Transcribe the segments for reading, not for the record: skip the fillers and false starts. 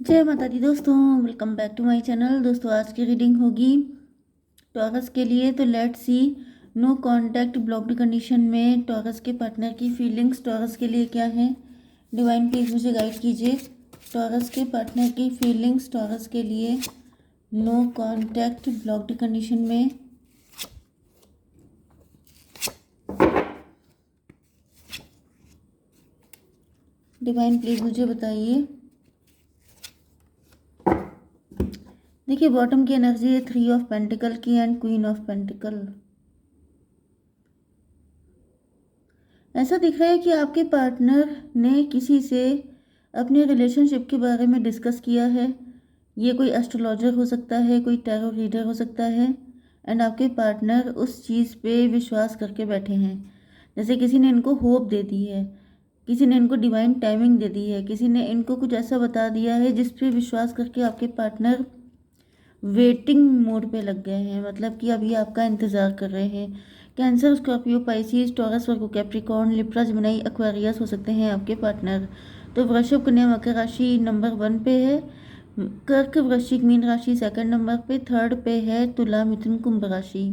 जय माता दी दोस्तों, welcome back to my channel. दोस्तों आज की रीडिंग होगी टॉरस के लिए। तो let's see no contact blocked condition में टॉरस के पार्टनर की फीलिंग्स टॉरस के लिए क्या है। डिवाइन प्लीज मुझे गाइड कीजिए। टॉरस के पार्टनर की फीलिंग्स टॉरस के लिए नो कांटेक्ट ब्लॉक्ड कंडीशन में। डिवाइन प्लीज मुझे बताइए। देखिए बॉटम की एनर्जी है 3 ऑफ पेंटिकल की एंड क्वीन ऑफ पेंटिकल। ऐसा दिख रहा है कि आपके पार्टनर ने किसी से अपने रिलेशनशिप के बारे में डिस्कस किया है। ये कोई एस्ट्रोलॉजर हो सकता है, कोई टैरो रीडर हो सकता है, एंड आपके पार्टनर उस चीज़ पे विश्वास करके बैठे हैं। जैसे किसी ने इनको होप दे दी है, किसी ने इनको डिवाइन टाइमिंग दे दी है, किसी ने इनको कुछ ऐसा बता दिया है जिस पे विश्वास करके आपके पार्टनर वेटिंग मोड पे लग गए हैं। मतलब कि अभी आपका इंतज़ार कर रहे हैं। कैंसर, स्कॉर्पियो, पाइसिस, टॉरस, वर्गो, कैप्रिकॉर्न, लिब्रा, जेमिनी, एक्वेरियस हो सकते हैं आपके पार्टनर। तो वृषभ, कन्या, मकर राशि नंबर 1 पे है। कर्क, वृश्चिक, मीन राशि सेकंड नंबर पे। थर्ड पे है तुला, मिथुन, कुंभ राशि।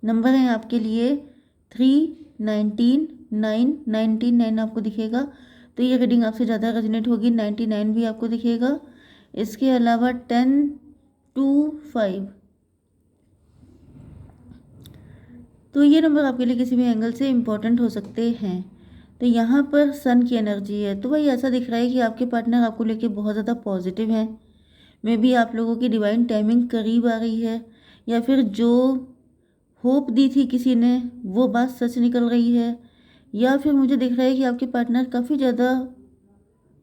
नंबर है आपके लिए 3, 19, 9, 99 आपको दिखेगा। तो ये रीडिंग आपसे ज़्यादा रेजोनेट होगी। 99 भी आपको दिखेगा। इसके अलावा 10, 2, 5। तो ये नंबर आपके लिए किसी भी एंगल से इम्पोर्टेंट हो सकते हैं। तो यहाँ पर सन की एनर्जी है। तो भाई ऐसा दिख रहा है कि आपके पार्टनर आपको लेके बहुत ज़्यादा पॉजिटिव हैं। मे बी आप लोगों की डिवाइन टाइमिंग करीब आ रही है, या फिर जो होप दी थी किसी ने वो बात सच निकल रही है, या फिर मुझे दिख रहा है कि आपके पार्टनर काफ़ी ज़्यादा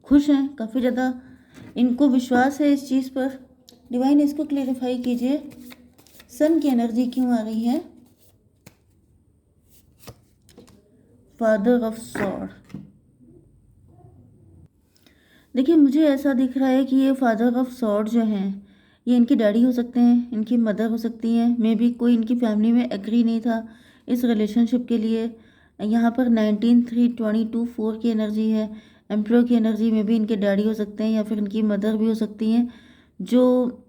खुश हैं, काफ़ी ज़्यादा इनको विश्वास है इस चीज़ पर। डिवाइन इसको क्लेरिफाई कीजिए, सन की एनर्जी क्यों आ रही है। Father of sword. देखिए मुझे ऐसा दिख रहा है कि ये फादर ऑफ सॉर्ड जो हैं, ये इनके डैडी हो सकते हैं, इनकी मदर हो सकती हैं। मे बी कोई इनकी फैमिली में एग्री नहीं था इस रिलेशनशिप के लिए। यहाँ पर 19, 3, 22, 4 की एनर्जी है। एम्प्लॉय की एनर्जी में भी इनके डैडी हो सकते हैं या फिर इनकी मदर भी हो सकती हैं, जो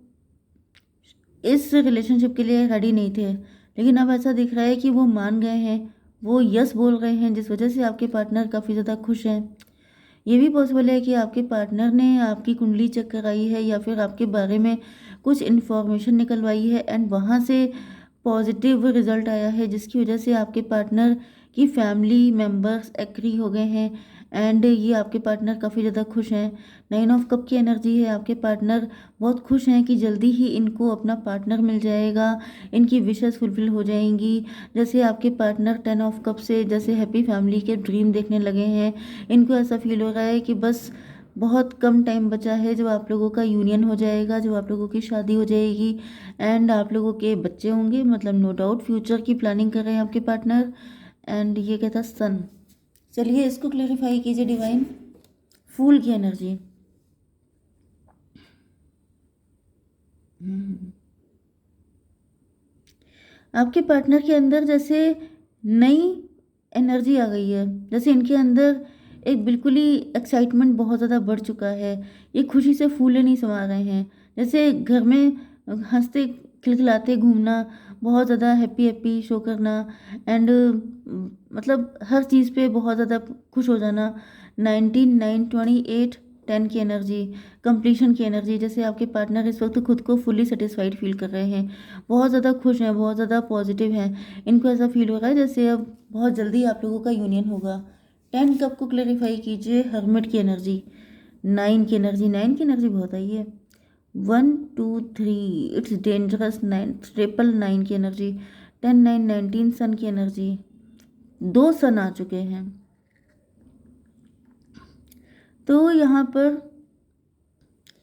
इस रिलेशनशिप के लिए रेडी नहीं थे। लेकिन अब ऐसा दिख रहा है कि वो मान गए हैं, वो यस बोल रहे हैं, जिस वजह से आपके पार्टनर काफ़ी ज़्यादा खुश हैं। ये भी पॉसिबल है कि आपके पार्टनर ने आपकी कुंडली चेक कराई है या फिर आपके बारे में कुछ इन्फॉर्मेशन निकलवाई है, एंड वहाँ से पॉजिटिव रिजल्ट आया है, जिसकी वजह से आपके पार्टनर की फैमिली मेम्बर्स एग्री हो गए हैं, एंड ये आपके पार्टनर काफ़ी ज़्यादा खुश हैं। 9 ऑफ कप की एनर्जी है। आपके पार्टनर बहुत खुश हैं कि जल्दी ही इनको अपना पार्टनर मिल जाएगा, इनकी विशेस फुलफिल हो जाएंगी। जैसे आपके पार्टनर 10 ऑफ कप से जैसे हैप्पी फैमिली के ड्रीम देखने लगे हैं, इनको ऐसा फील हो रहा है कि बस बहुत कम टाइम बचा है जब आप लोगों का यूनियन हो जाएगा, जब आप लोगों की शादी हो जाएगी, एंड आप लोगों के बच्चे होंगे। मतलब नो डाउट फ्यूचर की प्लानिंग कर रहे हैं आपके पार्टनर। एंड ये कहता सन। चलिए इसको क्लेरिफाई कीजिए डिवाइन। फूल की एनर्जी। आपके पार्टनर के अंदर जैसे नई एनर्जी आ गई है, जैसे इनके अंदर एक बिल्कुल ही एक्साइटमेंट बहुत ज़्यादा बढ़ चुका है। ये खुशी से फूले नहीं समा रहे हैं। जैसे घर में हंसते खिलखिलाते घूमना, बहुत ज़्यादा हैप्पी हैप्पी शो करना, एंड मतलब हर चीज़ पे बहुत ज़्यादा खुश हो जाना। 19, 9, 28, 10 की एनर्जी, कंप्लीशन की एनर्जी। जैसे आपके पार्टनर इस वक्त खुद को फुली सेटिस्फाइड फील कर रहे हैं, बहुत ज़्यादा खुश हैं, बहुत ज़्यादा पॉजिटिव हैं। इनको ऐसा फील हो रहा है जैसे अब बहुत जल्दी आप लोगों का यूनियन होगा। 10 कप को क्लेरिफाई कीजिए, हर्मिट की एनर्जी। 9 की एनर्जी, 9 की एनर्जी बहुत आई है। 1, 2, 3, इट्स डेंजरस। 9, 999 की एनर्जी। 10, 9, 19 सन की एनर्जी। 2 सन आ चुके हैं। तो यहाँ पर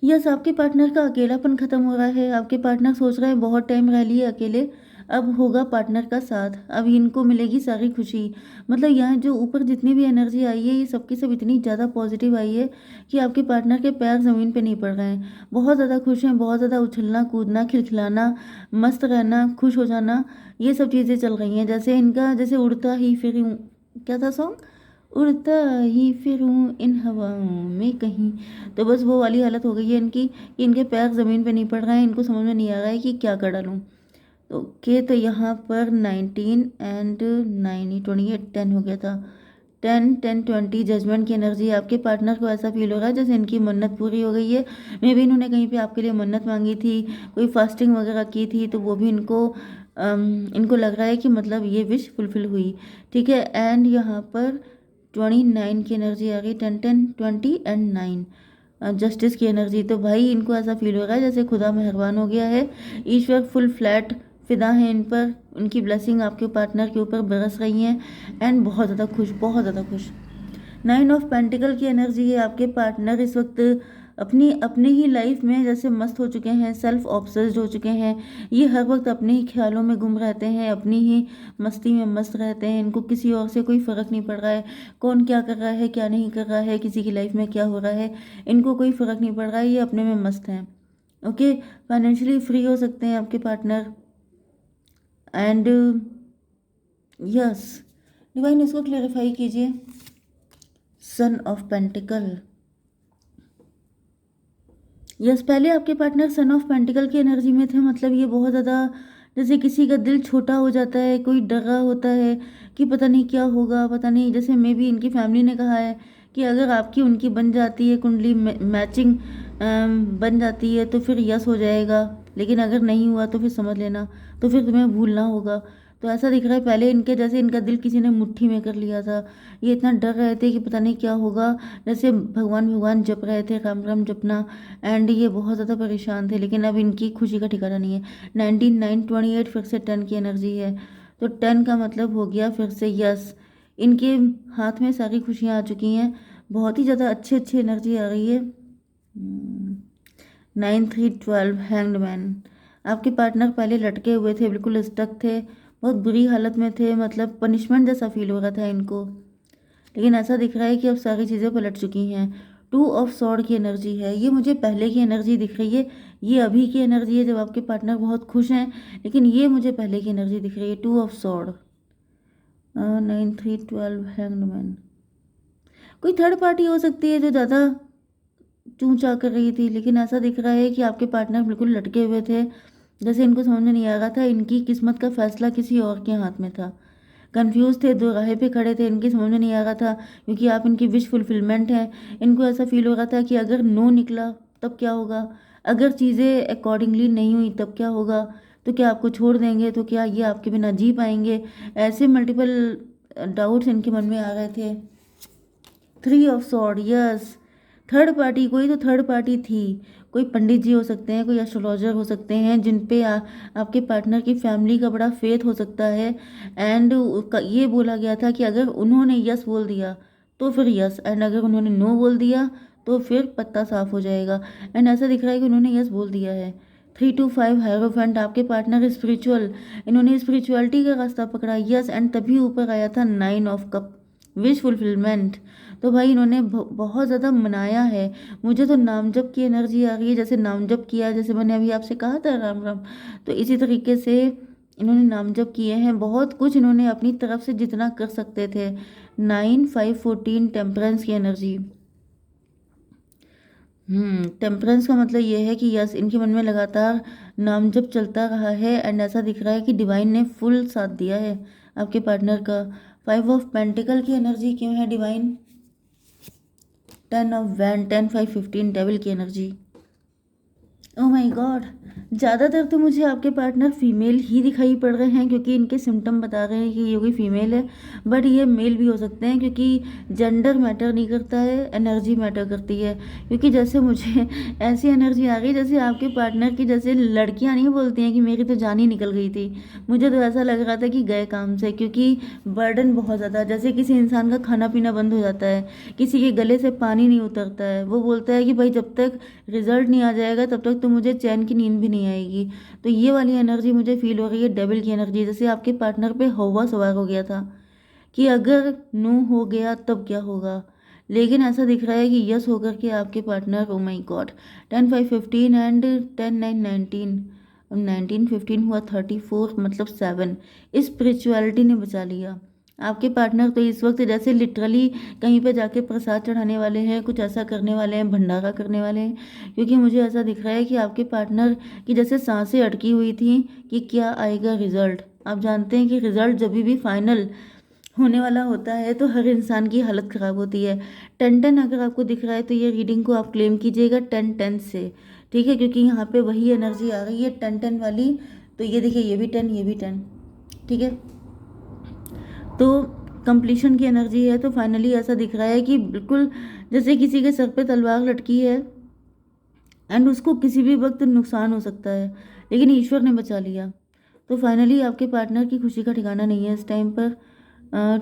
यस, आपके पार्टनर का अकेलापन खत्म हो रहा है। आपके पार्टनर सोच रहे हैं बहुत टाइम रह लिए अकेले, अब होगा पार्टनर का साथ, अब इनको मिलेगी सारी खुशी। मतलब यहाँ जो ऊपर जितनी भी एनर्जी आई है, ये सबकी सब इतनी ज़्यादा पॉजिटिव आई है कि आपके पार्टनर के पैर ज़मीन पे नहीं पड़ रहे हैं। बहुत ज़्यादा खुश हैं, बहुत ज़्यादा उछलना कूदना, खिलखिलाना, मस्त रहना, खुश हो जाना, ये सब चीज़ें चल रही हैं। जैसे इनका जैसे उड़ता ही फिर क्या था सॉन्ग, उड़ता ही फिरूं इन हवाओं में कहीं। तो बस वो वाली हालत हो गई है इनकी कि इनके पैर ज़मीन पे नहीं पड़ रहे हैं, इनको समझ में नहीं आ रहा है कि क्या कर डालूं। तो तो यहाँ पर 19 एंड 9 28 10 हो गया था। 10 10 20 जजमेंट की एनर्जी है। आपके पार्टनर को ऐसा फील हो रहा है जैसे इनकी मन्नत पूरी हो गई है। मे बी इन्होंने कहीं पे आपके लिए मन्नत मांगी थी, कोई फास्टिंग वगैरह की थी, तो वो भी इनको लग रहा है कि मतलब ये विश फुलफिल हुई। ठीक है। एंड यहाँ पर 29 की एनर्जी आ गई। 10 10 20 एंड 9 जस्टिस की एनर्जी। तो भाई इनको ऐसा फील हो रहा है जैसे खुदा मेहरबान हो गया है, ईश्वर फुल फ्लैट फिदा है इन पर, उनकी ब्लेसिंग आपके पार्टनर के ऊपर बरस रही हैं एंड बहुत ज़्यादा खुश, बहुत ज़्यादा खुश। 9 ऑफ पेंटिकल की एनर्जी है। आपके पार्टनर इस वक्त अपनी ही लाइफ में जैसे मस्त हो चुके हैं, सेल्फ ऑब्सेस्ड हो चुके हैं। ये हर वक्त अपने ही ख्यालों में गुम रहते हैं, अपनी ही मस्ती में मस्त रहते हैं। इनको किसी और से कोई फ़र्क नहीं पड़ रहा है, कौन क्या कर रहा है क्या नहीं कर रहा है, किसी की लाइफ में क्या हो रहा है, इनको कोई फ़र्क नहीं पड़ रहा है, ये अपने में मस्त हैं। ओके। फाइनेंशियली फ्री हो सकते हैं आपके पार्टनर। एंड यस, डिवाइन इसको क्लेरिफाई कीजिए। Son of pentacle. यस, पहले आपके पार्टनर सन ऑफ पेंटिकल की एनर्जी में थे, मतलब ये बहुत ज़्यादा जैसे किसी का दिल छोटा हो जाता है, कोई डरा होता है कि पता नहीं क्या होगा, पता नहीं। जैसे मे भी इनकी फैमिली ने कहा है कि अगर आपकी उनकी बन जाती है कुंडली मैचिंग बन जाती है तो फिर यस हो जाएगा, लेकिन अगर नहीं हुआ तो फिर समझ लेना, तो फिर तुम्हें भूलना होगा। तो ऐसा दिख रहा है पहले इनके जैसे इनका दिल किसी ने मुट्ठी में कर लिया था। ये इतना डर रहे थे कि पता नहीं क्या होगा, जैसे भगवान भगवान जप रहे थे, राम राम जपना। एंड ये बहुत ज़्यादा परेशान थे, लेकिन अब इनकी खुशी का ठिकाना नहीं है। 19 9 28 फिर से 10 की एनर्जी है। तो 10 का मतलब हो गया फिर से यस। इनके हाथ में सारी खुशियाँ आ चुकी हैं, बहुत ही ज़्यादा अच्छी अच्छी एनर्जी आ रही है। 9 3 12 हैंग्ड मैन। आपके पार्टनर पहले लटके हुए थे, बिल्कुल स्टक थे, बहुत बुरी हालत में थे, मतलब पनिशमेंट जैसा फील हो रहा था इनको, लेकिन ऐसा दिख रहा है कि अब सारी चीज़ें पलट चुकी हैं। 2 ऑफ सॉर्ड की एनर्जी है। ये मुझे पहले की एनर्जी दिख रही है, ये अभी की एनर्जी है जब आपके पार्टनर बहुत खुश हैं, लेकिन ये मुझे पहले की एनर्जी दिख रही है। 2 ऑफ सॉर्ड। 9 3 12 hanged man. कोई थर्ड पार्टी हो सकती है जो ज़्यादा चूँ चा कर रही थी, लेकिन ऐसा दिख रहा है कि आपके पार्टनर बिल्कुल लटके हुए थे, जैसे इनको समझ में नहीं आ रहा था, इनकी किस्मत का फैसला किसी और के हाथ में था। कंफ्यूज थे, दो राह पे खड़े थे, इनकी समझ में नहीं आ रहा था, क्योंकि आप इनकी विश फुलफिलमेंट हैं। इनको ऐसा फील हो रहा था कि अगर नो निकला तब क्या होगा, अगर चीज़ें अकॉर्डिंगली नहीं हुई तब क्या होगा, तो क्या आपको छोड़ देंगे, तो क्या ये आपके बिना जी पाएंगे। ऐसे मल्टीपल डाउट्स इनके मन में आ रहे थे। 3 of sword. Yes, third party, कोई तो थर्ड पार्टी थी, कोई पंडित जी हो सकते हैं, कोई एस्ट्रोलॉजर हो सकते हैं, जिन पे आपके पार्टनर की फैमिली का बड़ा फेथ हो सकता है। एंड ये बोला गया था कि अगर उन्होंने यस बोल दिया तो फिर यस, एंड अगर उन्होंने नो बोल दिया तो फिर पत्ता साफ हो जाएगा। एंड ऐसा दिख रहा है कि उन्होंने यस बोल दिया है। 3 to 5 हायरोफेंट। आपके पार्टनर स्पिरिचुअल, इन्होंने स्पिरिचुअलिटी का रास्ता पकड़ा। यस, एंड तभी ऊपर आया था 9 ऑफ कप, विश फुलफिलमेंट। तो भाई इन्होंने बहुत ज़्यादा मनाया है। मुझे तो नाम जप की एनर्जी आ रही है, जैसे नाम जप किया, जैसे मैंने अभी आपसे कहा था राम राम, तो इसी तरीके से इन्होंने नाम जप किए हैं। बहुत कुछ इन्होंने अपनी तरफ से जितना कर सकते थे। 9 5 14 टेम्परेंस की एनर्जी। टेम्परेंस का मतलब ये है कि यस, इनके मन में लगातार नाम जप चलता रहा है, एंड ऐसा दिख रहा है कि डिवाइन ने फुल साथ दिया है आपके पार्टनर का। 5 ऑफ पेंटिकल की एनर्जी क्यों है डिवाइन? 10 ऑफ वैन। 10 5 15 डेविल की एनर्जी। ओह माय गॉड, ज़्यादातर तो मुझे आपके पार्टनर फीमेल ही दिखाई पड़ रहे हैं, क्योंकि इनके सिम्टम बता रहे हैं कि ये कोई फीमेल है, बट ये मेल भी हो सकते हैं, क्योंकि जेंडर मैटर नहीं करता है, एनर्जी मैटर करती है। क्योंकि जैसे मुझे ऐसी एनर्जी आ गई जैसे आपके पार्टनर की, जैसे लड़कियां नहीं बोलती हैं कि मेरी तो जान ही निकल गई थी, मुझे तो ऐसा लग रहा था कि गए काम से, क्योंकि बर्डन बहुत ज़्यादा, जैसे किसी इंसान का खाना पीना बंद हो जाता है, किसी के गले से पानी नहीं उतरता है, वो बोलता है कि भाई जब तक रिजल्ट नहीं आ जाएगा तब तक तो मुझे चैन की नींद भी नहीं आएगी। तो ये वाली एनर्जी मुझे फील हो रही है, डेविल की एनर्जी, जैसे आपके पार्टनर पे हवा सवार हो गया था कि अगर नो हो गया तब क्या होगा, लेकिन ऐसा दिख रहा है कि यस होकर के आपके partner, oh my God, 10 5 15 and 10 9 19, 19 15 हुआ 34, मतलब 7, स्पिरिचुअलिटी ने बचा लिया। आपके पार्टनर तो इस वक्त जैसे लिटरली कहीं पे जाके प्रसाद चढ़ाने वाले हैं, कुछ ऐसा करने वाले हैं, भंडारा करने वाले हैं, क्योंकि मुझे ऐसा दिख रहा है कि आपके पार्टनर की जैसे सांसें अटकी हुई थी कि क्या आएगा रिजल्ट। आप जानते हैं कि रिजल्ट जब भी फाइनल होने वाला होता है तो हर इंसान की हालत ख़राब होती है। 10-10 अगर आपको दिख रहा है तो ये रीडिंग को आप क्लेम कीजिएगा 10-10 से, ठीक है, क्योंकि यहाँ पे वही एनर्जी आ रही है 10-10 वाली। तो ये देखिए, ये भी 10, ये भी 10, ठीक है। तो कंप्लीशन की एनर्जी है। तो फाइनली ऐसा दिख रहा है कि बिल्कुल जैसे किसी के सर पे तलवार लटकी है एंड उसको किसी भी वक्त नुकसान हो सकता है, लेकिन ईश्वर ने बचा लिया। तो फाइनली आपके पार्टनर की खुशी का ठिकाना नहीं है इस टाइम पर।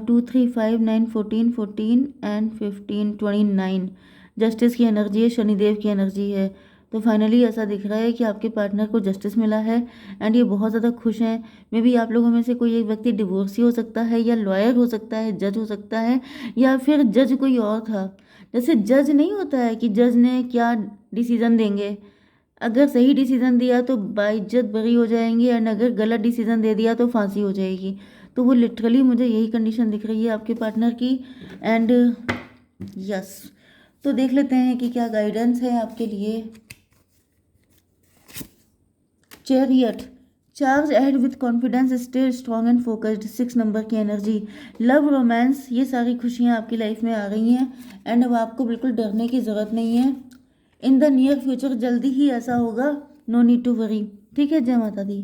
2 3 5 9 14 14 एंड 15 29 जस्टिस की एनर्जी है, शनिदेव की एनर्जी है। तो फाइनली ऐसा दिख रहा है कि आपके पार्टनर को जस्टिस मिला है एंड ये बहुत ज़्यादा खुश हैं। मे बी आप लोगों में से कोई एक व्यक्ति डिवोर्सी हो सकता है, या लॉयर हो सकता है, जज हो सकता है, या फिर जज कोई और था। जैसे जज नहीं होता है कि जज ने क्या डिसीज़न देंगे, अगर सही डिसीज़न दिया तो बाइज्जत बरी हो जाएंगे एंड अगर गलत डिसीज़न दे दिया तो फांसी हो जाएगी। तो वो लिटरली मुझे यही कंडीशन दिख रही है आपके पार्टनर की। एंड यस, तो देख लेते हैं कि क्या गाइडेंस है आपके लिए। Chariot, charge ahead with confidence, stay strong and focused, 6 number की एनर्जी। लव, रोमांस, ये सारी खुशियाँ आपकी लाइफ में आ रही हैं एंड अब आपको बिल्कुल डरने की ज़रूरत नहीं है। इन द नियर फ्यूचर जल्दी ही ऐसा होगा, नो नीड टू वरी, ठीक है। जय माता दी।